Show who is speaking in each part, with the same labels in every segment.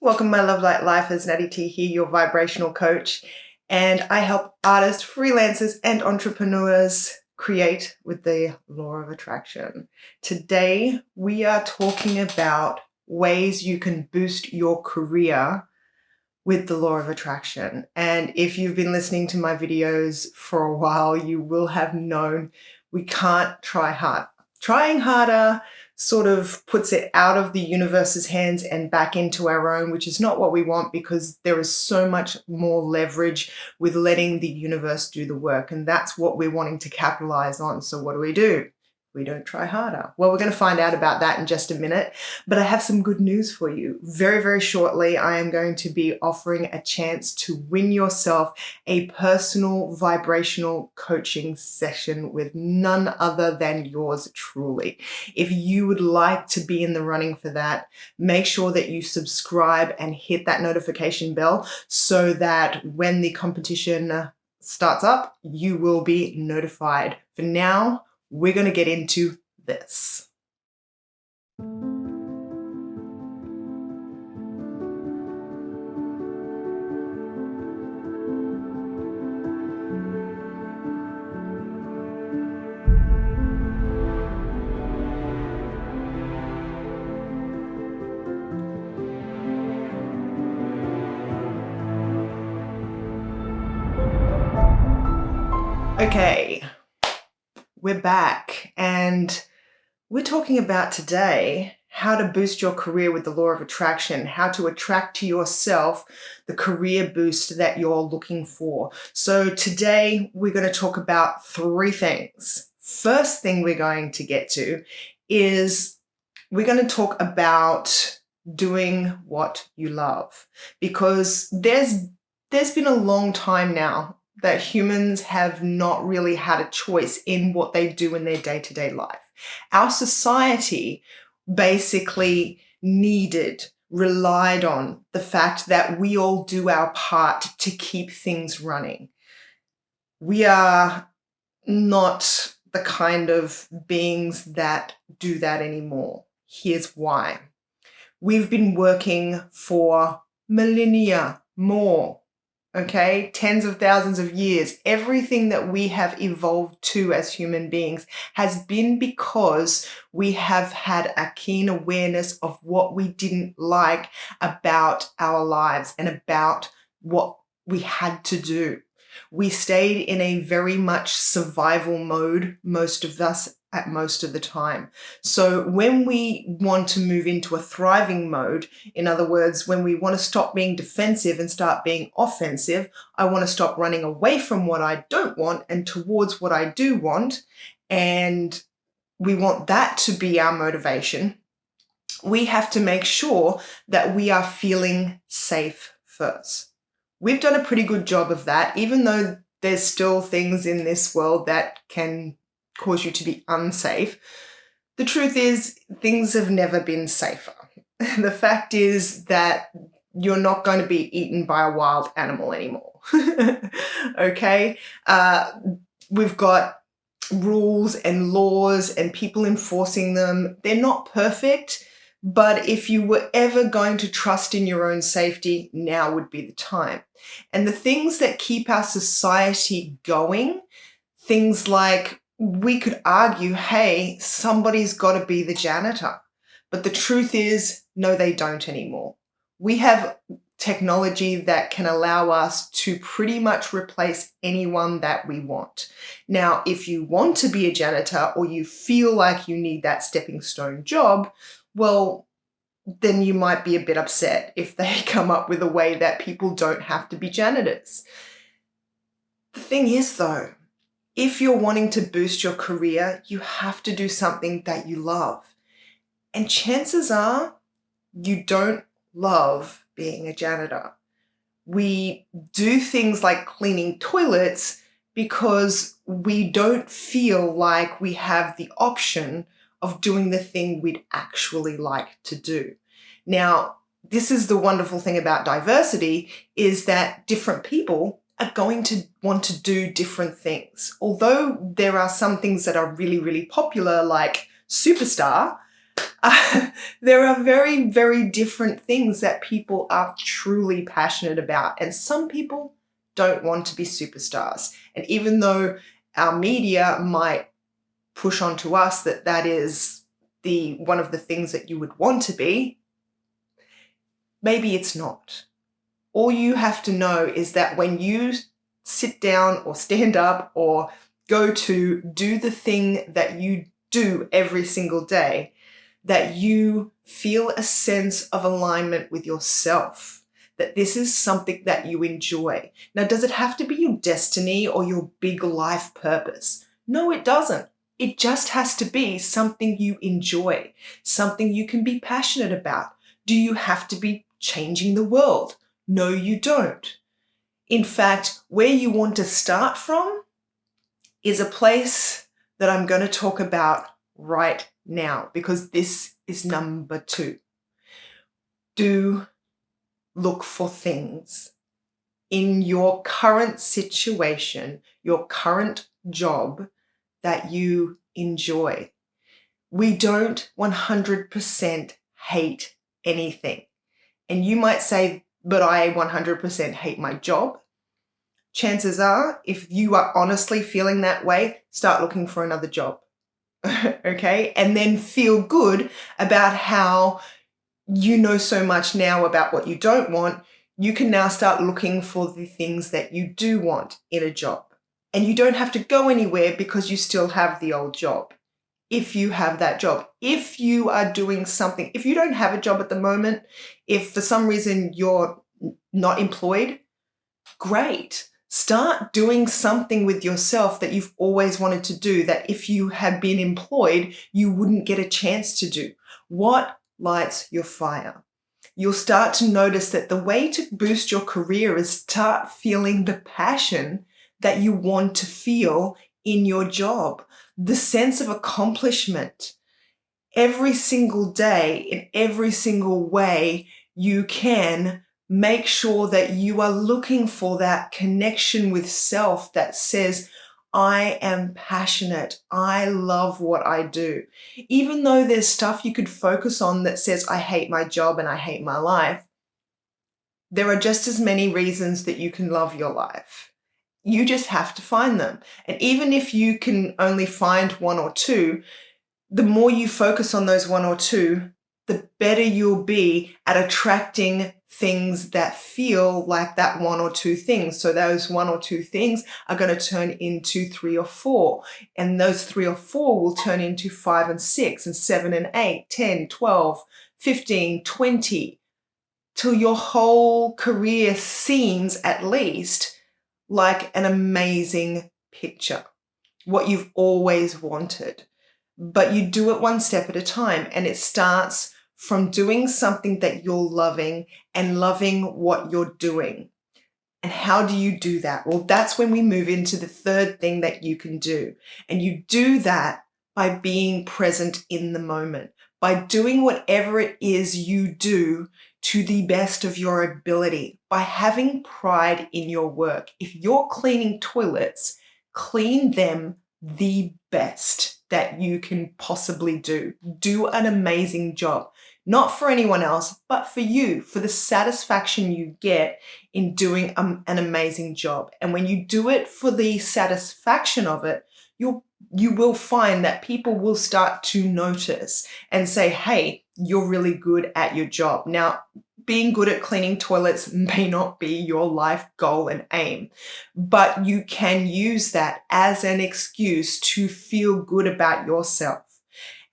Speaker 1: Welcome, my Love Light Lifers. Natty T here, your vibrational coach, and I help artists, freelancers, and entrepreneurs create with the law of attraction. Today, we are talking about ways you can boost your career with the law of attraction. And if you've been listening to my videos for a while, you will have known we can't try hard. Trying harder sort of puts it out of the universe's hands and back into our own, which is not what we want, because there is so much more leverage with letting the universe do the work. And that's what we're wanting to capitalize on. So what do? We don't try harder. Well, we're going to find out about that in just a minute, but I have some good news for you. Very, very shortly, I am going to be offering a chance to win yourself a personal vibrational coaching session with none other than yours truly. If you would like to be in the running for that, make sure that you subscribe and hit that notification bell so that when the competition starts up, you will be notified. For now, we're going to get into this. Okay, we're back, and we're talking about today how to boost your career with the law of attraction, how to attract to yourself the career boost that you're looking for. So today we're going to talk about three things. First thing we're going to get to is we're going to talk about doing what you love, because there's been a long time now that humans have not really had a choice in what they do in their day-to-day life. Our society basically relied on the fact that we all do our part to keep things running. We are not the kind of beings that do that anymore. Here's why. We've been working for millennia more. Okay, tens of thousands of years. Everything that we have evolved to as human beings has been because we have had a keen awareness of what we didn't like about our lives and about what we had to do. We stayed in a very much survival mode, most of us, at most of the time. So when we want to move into a thriving mode, in other words, when we want to stop being defensive and start being offensive, I want to stop running away from what I don't want and towards what I do want, and we want that to be our motivation, we have to make sure that we are feeling safe first. We've done a pretty good job of that, even though there's still things in this world that can cause you to be unsafe. The truth is, things have never been safer. The fact is that you're not going to be eaten by a wild animal anymore. Okay? We've got rules and laws and people enforcing them. They're not perfect, but if you were ever going to trust in your own safety, now would be the time. And the things that keep our society going, things like, we could argue, hey, somebody's got to be the janitor. But the truth is, no, they don't anymore. We have technology that can allow us to pretty much replace anyone that we want. Now, if you want to be a janitor or you feel like you need that stepping stone job, well, then you might be a bit upset if they come up with a way that people don't have to be janitors. The thing is, though, if you're wanting to boost your career, you have to do something that you love. And chances are you don't love being a janitor. We do things like cleaning toilets because we don't feel like we have the option of doing the thing we'd actually like to do. Now, this is the wonderful thing about diversity, is that different people are going to want to do different things. Although there are some things that are really, really popular, like Superstar, There are very, very different things that people are truly passionate about. And some people don't want to be superstars. And even though our media might push onto us that that is one of the things that you would want to be, maybe it's not. All you have to know is that when you sit down or stand up or go to do the thing that you do every single day, that you feel a sense of alignment with yourself, that this is something that you enjoy. Now, does it have to be your destiny or your big life purpose? No, it doesn't. It just has to be something you enjoy, something you can be passionate about. Do you have to be changing the world? No, you don't. In fact, where you want to start from is a place that I'm going to talk about right now, because this is number 2. Do look for things in your current situation, your current job, that you enjoy. We don't 100% hate anything. And you might say, but I 100% hate my job. Chances are, if you are honestly feeling that way, start looking for another job. Okay? And then feel good about how you know so much now about what you don't want. You can now start looking for the things that you do want in a job. And you don't have to go anywhere because you still have the old job. If you have that job, if you are doing something, if you don't have a job at the moment, if for some reason you're not employed, great. Start doing something with yourself that you've always wanted to do, that if you had been employed, you wouldn't get a chance to do. What lights your fire? You'll start to notice that the way to boost your career is start feeling the passion that you want to feel in your job, the sense of accomplishment. Every single day, in every single way you can, make sure that you are looking for that connection with self that says, I am passionate. I love what I do. Even though there's stuff you could focus on that says, I hate my job and I hate my life, there are just as many reasons that you can love your life. You just have to find them. And even if you can only find 1 or 2, the more you focus on those 1 or 2, the better you'll be at attracting things that feel like that 1 or 2 things. So those 1 or 2 things are going to turn into 3 or 4. And those 3 or 4 will turn into 5 and 6 and 7 and 8, 10, 12, 15, 20, till your whole career seems at least like an amazing picture, what you've always wanted. But you do it one step at a time, and it starts from doing something that you're loving and loving what you're doing. And how do you do that? Well, that's when we move into the third thing that you can do. And you do that by being present in the moment, by doing whatever it is you do to the best of your ability, by having pride in your work. If you're cleaning toilets, clean them the best that you can possibly do. Do an amazing job, not for anyone else, but for you, for the satisfaction you get in doing an amazing job. And when you do it for the satisfaction of it, you will find that people will start to notice and say, hey, you're really good at your job. Now, being good at cleaning toilets may not be your life goal and aim, but you can use that as an excuse to feel good about yourself,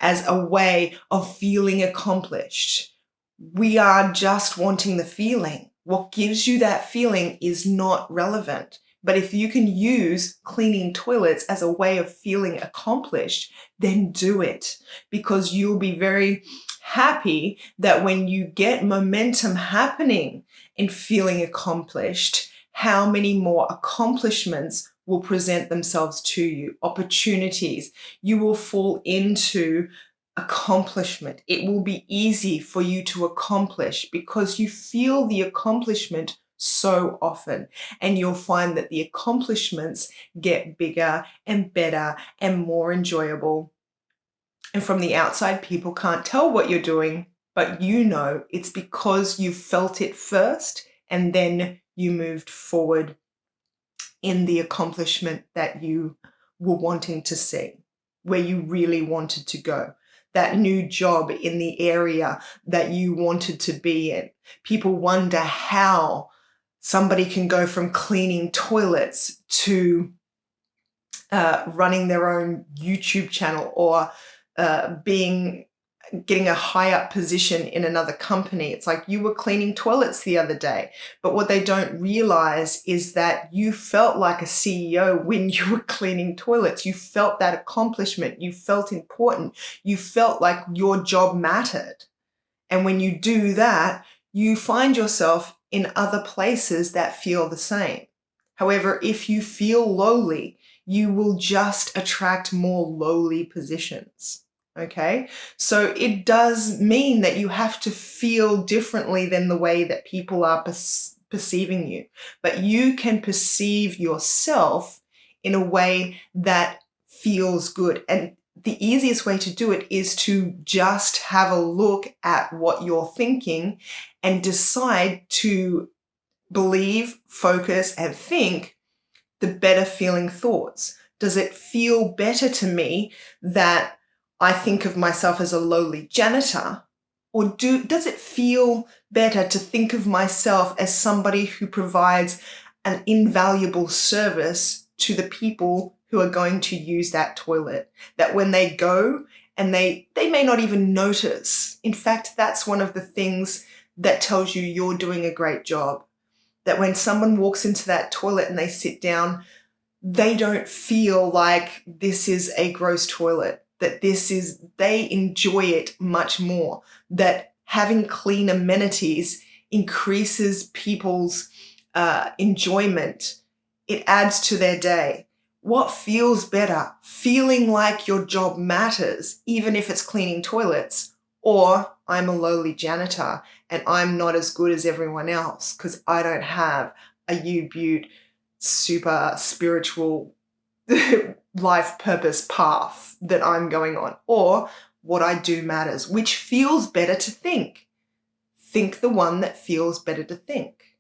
Speaker 1: as a way of feeling accomplished. We are just wanting the feeling. What gives you that feeling is not relevant. But if you can use cleaning toilets as a way of feeling accomplished, then do it, because you'll be very happy that when you get momentum happening in feeling accomplished, how many more accomplishments will present themselves to you, opportunities. You will fall into accomplishment. It will be easy for you to accomplish because you feel the accomplishment so often, and you'll find that the accomplishments get bigger and better and more enjoyable. And from the outside, people can't tell what you're doing, but you know it's because you felt it first and then you moved forward in the accomplishment that you were wanting to see, where you really wanted to go, that new job in the area that you wanted to be in. People wonder how somebody can go from cleaning toilets to running their own YouTube channel or getting a high up position in another company. It's like you were cleaning toilets the other day. But what they don't realize is that you felt like a CEO when you were cleaning toilets. You felt that accomplishment. You felt important. You felt like your job mattered. And when you do that, you find yourself in other places that feel the same. However, if you feel lowly, you will just attract more lowly positions. Okay? So it does mean that you have to feel differently than the way that people are perceiving you. But you can perceive yourself in a way that feels good. And the easiest way to do it is to just have a look at what you're thinking and decide to believe, focus, and think the better feeling thoughts. Does it feel better to me that I think of myself as a lowly janitor? Or does it feel better to think of myself as somebody who provides an invaluable service to the people who are going to use that toilet? That when they go and they may not even notice. In fact, that's one of the things that tells you you're doing a great job. That when someone walks into that toilet and they sit down, they don't feel like this is a gross toilet, that they enjoy it much more, that having clean amenities increases people's enjoyment. It adds to their day. What feels better? Feeling like your job matters, even if it's cleaning toilets, or I'm a lowly janitor and I'm not as good as everyone else because I don't have a U-Butte super spiritual life purpose path that I'm going on, or what I do matters. Which feels better to think? Think the one that feels better to think.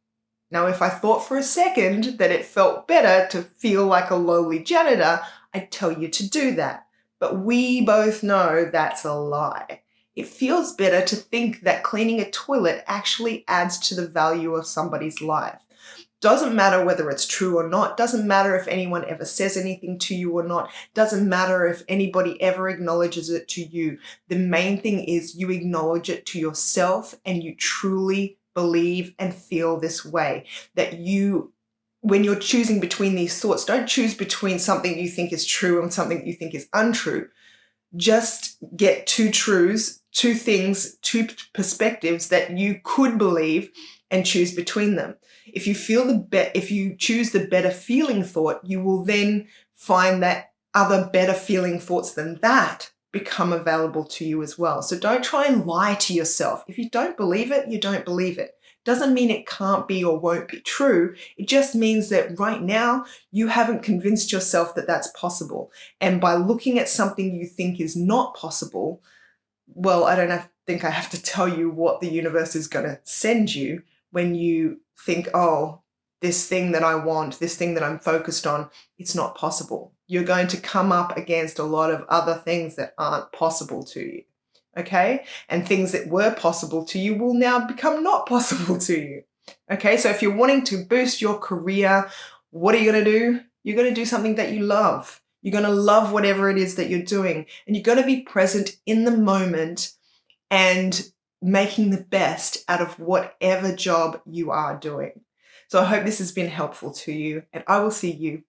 Speaker 1: Now, if I thought for a second that it felt better to feel like a lowly janitor, I'd tell you to do that. But we both know that's a lie. It feels better to think that cleaning a toilet actually adds to the value of somebody's life. Doesn't matter whether it's true or not. Doesn't matter if anyone ever says anything to you or not. Doesn't matter if anybody ever acknowledges it to you. The main thing is you acknowledge it to yourself and you truly believe and feel this way. That when you're choosing between these thoughts, don't choose between something you think is true and something you think is untrue. Just get two truths, two things, two perspectives that you could believe and choose between them. If you choose the better feeling thought, you will then find that other better feeling thoughts than that become available to you as well. So don't try and lie to yourself. If you don't believe it, you don't believe it. Doesn't mean it can't be or won't be true. It just means that right now you haven't convinced yourself that that's possible. And by looking at something you think is not possible, well, I don't think I have to tell you what the universe is going to send you when you think, oh, this thing that I want, this thing that I'm focused on, it's not possible. You're going to come up against a lot of other things that aren't possible to you. Okay? And things that were possible to you will now become not possible to you. Okay? So if you're wanting to boost your career, what are you going to do? You're going to do something that you love. You're going to love whatever it is that you're doing. And you're going to be present in the moment and making the best out of whatever job you are doing. So I hope this has been helpful to you, and I will see you